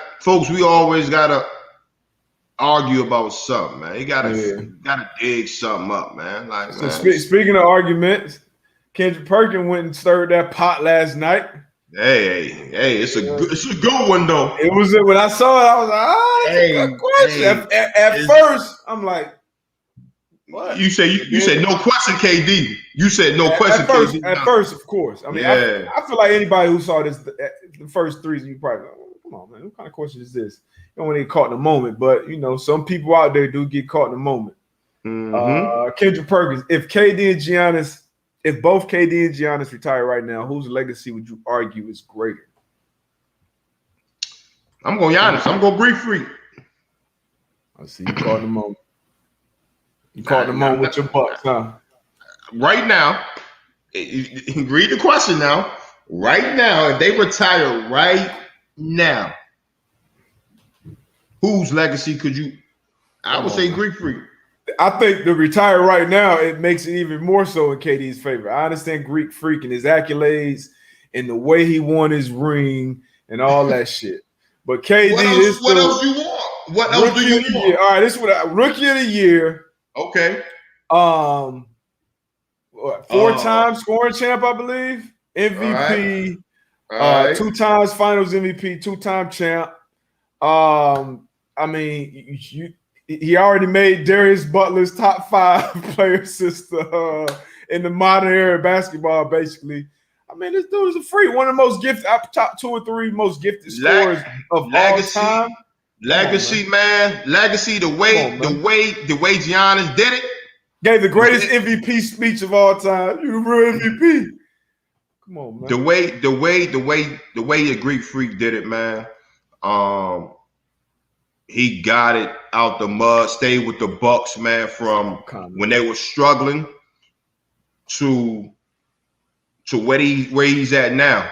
argue about something, man. You gotta dig something up, man. Like, so speaking of arguments, Kendrick Perkins went and stirred that pot last night. Hey, it's a good one though. It was when I saw it, I was like, it's a good question. At first, I'm like, what? You said no question, KD. You said no question, KD. At first, of course. I mean, I feel like anybody who saw this, the first threes, you probably like, oh, come on, man, what kind of question is this? You don't want to get caught in the moment, but some people out there do get caught in the moment. Mm-hmm. Kendrick Perkins, if both KD and Giannis retire right now, whose legacy would you argue is greater? I'm going Giannis. I'm going Greek Freak. I see you caught in the moment. You caught in the moment with your Bucks, huh? Right now, read the question now. Right now, if they retire right now, whose legacy could you? I would say Greek Freak. I think the retire right now, it makes it even more so in KD's favor. I understand Greek Freak and his accolades and the way he won his ring and all that shit. But KD, what else you want? What else do you want? All right, this is what rookie of the year. Okay. Four-time scoring champ, I believe. MVP. All right. 2 times Finals MVP. 2-time champ. I mean, he already made Darius Butler's top 5 player sister in the modern era of basketball, basically. I mean, this dude is a freak. One of the most gifted, top 2 or 3 most gifted scorers of all time. Legacy, man. Legacy, the way Giannis did it. Gave the greatest MVP speech of all time. You the real MVP. Come on, man. The way the Greek Freak did it, man. He got it out the mud, stayed with the Bucks, man, from when they were struggling to where he's at now.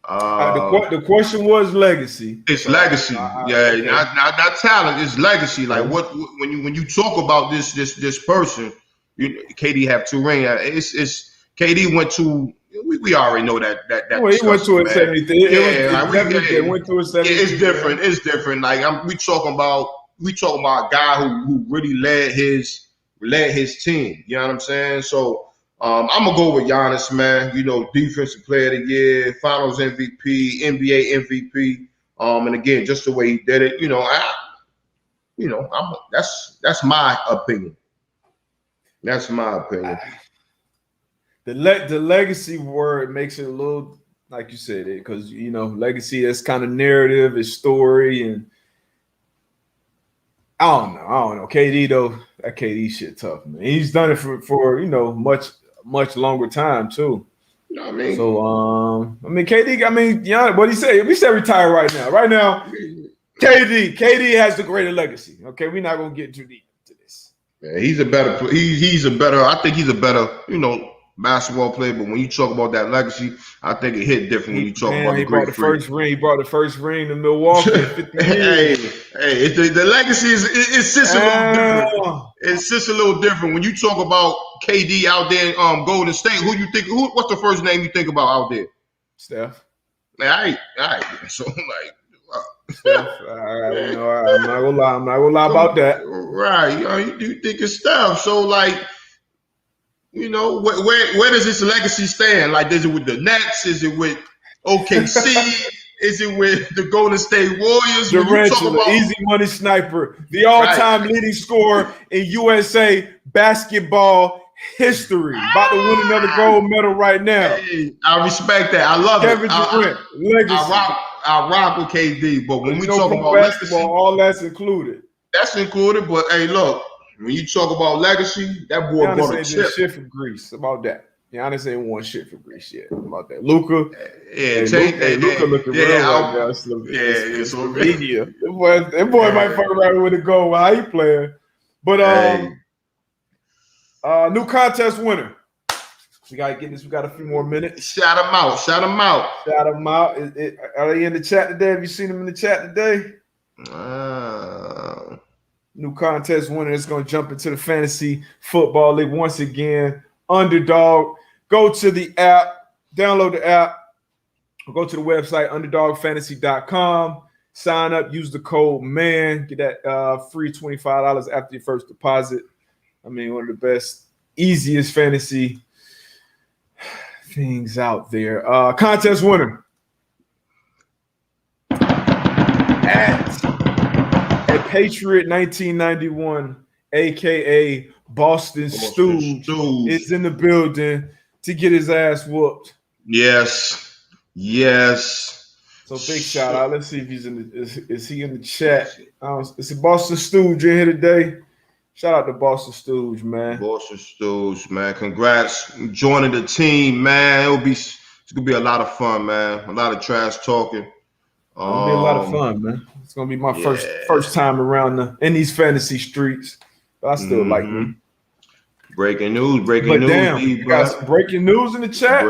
The question was legacy. It's legacy. Not talent. It's legacy. Like when you talk about this person, KD have 2 rings. It's KD went to. We already know that. Well, he went to a 73. Went to a 73. It's different. It's different. Like we talking about a guy who really led his team. You know what I'm saying? So. I'm gonna go with Giannis, man. Defensive Player of the Year, Finals MVP, NBA MVP. And again, just the way he did it. That's my opinion. That's my opinion. The legacy word makes it a little, like you said, because legacy, that's kind of narrative, it's story, and I don't know. KD though, that KD shit tough, man. He's done it for much longer time too. You know what I mean? So KD, what he say? We said retire right now. Right now, KD has the greater legacy. Okay, we're not gonna get too deep into this. Yeah, he's a better. I think he's a better, basketball player. But when you talk about that legacy, I think it hit different when you talk about the Greek Freak. He brought the first ring to Milwaukee. 50 years. Hey, the legacy is just a little different. It's just a little different when you talk about KD out there in Golden State. What's the first name you think about out there? Steph. All right. So Steph. I'm not gonna lie about that. Right. You think it's Steph. So where does this legacy stand? Like, is it with the Nets? Is it with OKC? Is it with the Golden State Warriors? Durant, easy money sniper, the all-time leading scorer in USA basketball history. About to win another gold medal right now. Hey, I respect that. I love Kevin Durant, legacy. I rock with KD, but when we talk about basketball, legacy, all that's included. That's included, but hey, look. When you talk about legacy, that boy brought a chip. Shit from Greece about that. Giannis ain't won shit for Greece yet. How about that? Luka. Yeah, Luka looking real right now. It's media. That boy might fuck around with a goal while he playing. But new contest winner. We gotta get this. We got a few more minutes. Shout him out. Are they in the chat today? Have you seen them in the chat today? New contest winner is going to jump into the fantasy football league once again. Underdog. Go to the app. Download the app. Or go to the website underdogfantasy.com. Sign up. Use the code MAN. Get that free $25 after your first deposit. I mean, one of the best, easiest fantasy things out there. Contest winner. At Patriot 1991, aka Boston Stooge, is in the building to get his ass whooped. Yes. So big shout out. Let's see if he's in the. Is he in the chat? Is it Boston Stooge in here today? Shout out to Boston Stooge, man. Congrats joining the team, man. It's gonna be a lot of fun, man. A lot of trash talking. It's gonna be a lot of fun, man. It's gonna be my first time around in these fantasy streets, but I still like them. Breaking news. Damn, you got some breaking news in the chat.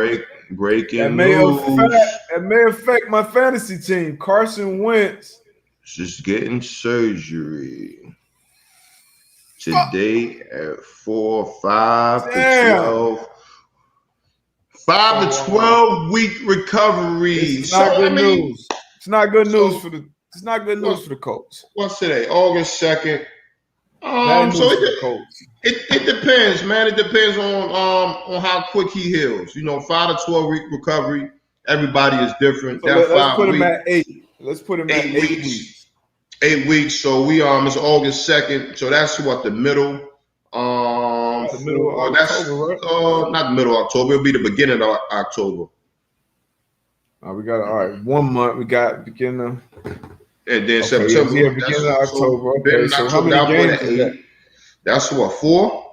Breaking news. That may affect my fantasy team. Carson Wentz just getting surgery today at 5 to 12. 5 to 12 week recovery. It's not good news. It's not good news for the Colts. What's today? August 2nd. It depends, man. It depends on how quick he heals. 5 to 12 week recovery. Everybody is different. So let's put him at 8. Let's put him at 8 weeks. 8 weeks. So we it's August 2nd. So that's the middle. The middle of October, right? Not the middle of October. It'll be the beginning of October. We got 1 month. We got beginning. And then September. Yeah, beginning of October. Okay, so how many games is that? That's 4.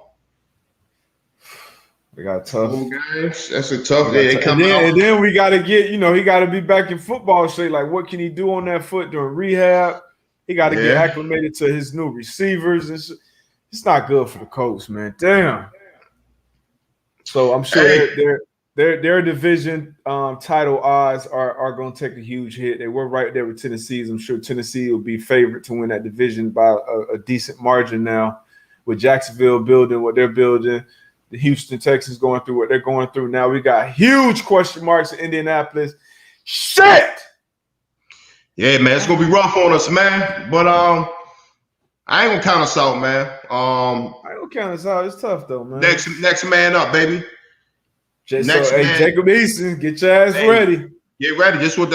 We got tough. 4 games. That's a tough day. And then we got to get, he got to be back in football shape. Like, what can he do on that foot during rehab? He got to get acclimated to his new receivers. It's not good for the Colts, man. Damn. So I'm sure their division title odds are going to take a huge hit. They were right there with Tennessee's. I'm sure Tennessee will be favored to win that division by a decent margin now. With Jacksonville building what they're building, the Houston Texans going through what they're going through. Now we got huge question marks in Indianapolis. Shit! Yeah, man, it's going to be rough on us, man. But I ain't going to count us out, man. I ain't going to count us out. It's tough, though, man. Next man up, baby. Jacob Eason, get your ass ready. Get ready. This what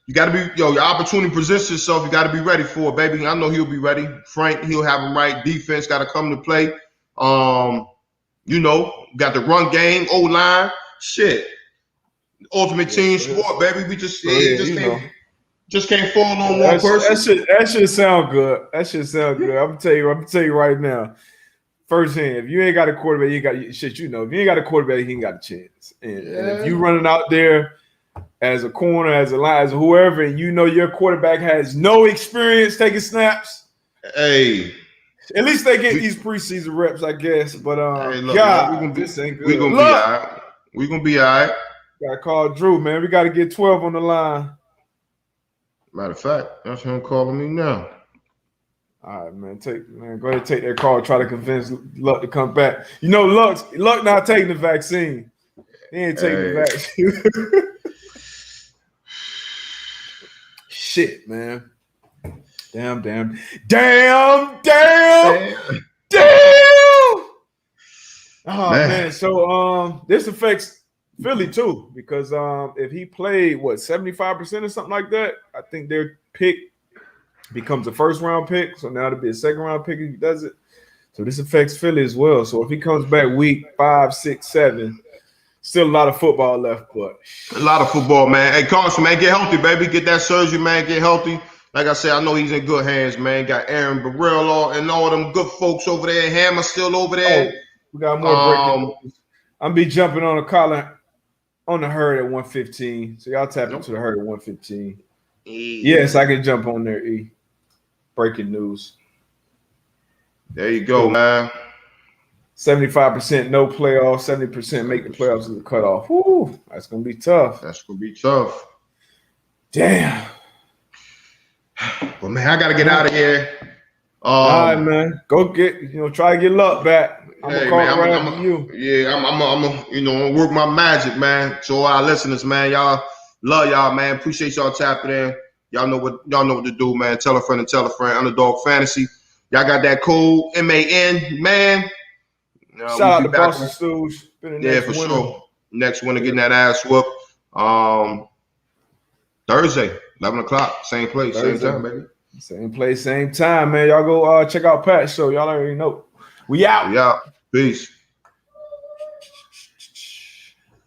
you got to be. Your opportunity presents itself. You got to be ready for it, baby. I know he'll be ready. Frank, he'll have him right. Defense got to come to play. Got the run game, O-line, shit. Ultimate team sport, baby. We just can't fall on one person. That should sound good. I'm gonna tell you right now. Firsthand, if you ain't got a quarterback, you got shit. If you ain't got a quarterback, he ain't got a chance. And if you running out there as a corner, as a line, as whoever, and your quarterback has no experience taking snaps. Hey, at least they get these preseason reps, I guess. But this ain't good. We're gonna be all right. We're gonna be all right. Gotta call Drew, man. We gotta get 12 on the line. Matter of fact, that's him calling me now. All right, man. Go ahead and take that call. Try to convince Luck to come back. Luck not taking the vaccine. He ain't taking the vaccine. Shit, man. Damn. Oh man. So this affects Philly too, because if he played 75% or something like that, I think their pick becomes a first round pick. So now it'll be a second round pick if he does it. So this affects Philly as well. So if he comes back week 5, 6, 7, still a lot of football left, but a lot of football, man. Hey, Carson, man, get healthy, baby. Get that surgery, man. Get healthy. Like I said, I know he's in good hands, man. Got Aaron Burrell and all them good folks over there. Hammer still over there. We got more breaking news. I'm be jumping on the collar on the herd at 115. So y'all tap into the herd at 115. Yes, I can jump on there. Breaking news. There you go, man. 75% no playoffs, 70% make the playoffs as a cutoff. Woo, that's gonna be tough. That's gonna be tough. Damn. Well, man, I gotta get out of here. All right, man. Go get, try to get luck back. I'm gonna call you. Yeah, I'm work my magic, man. So our listeners, man, y'all love y'all, man. Appreciate y'all tapping in. Y'all know what to do, man. Tell a friend and tell a friend. Underdog Fantasy. Y'all got that code MAN, man. Shout out to Boston Stooge. Yeah, for sure. Next winner getting that ass whooped. Thursday, 11 o'clock, same place, same time, baby. Same place, same time, man. Y'all go check out Pat's show. Y'all already know. We out. We out. Peace.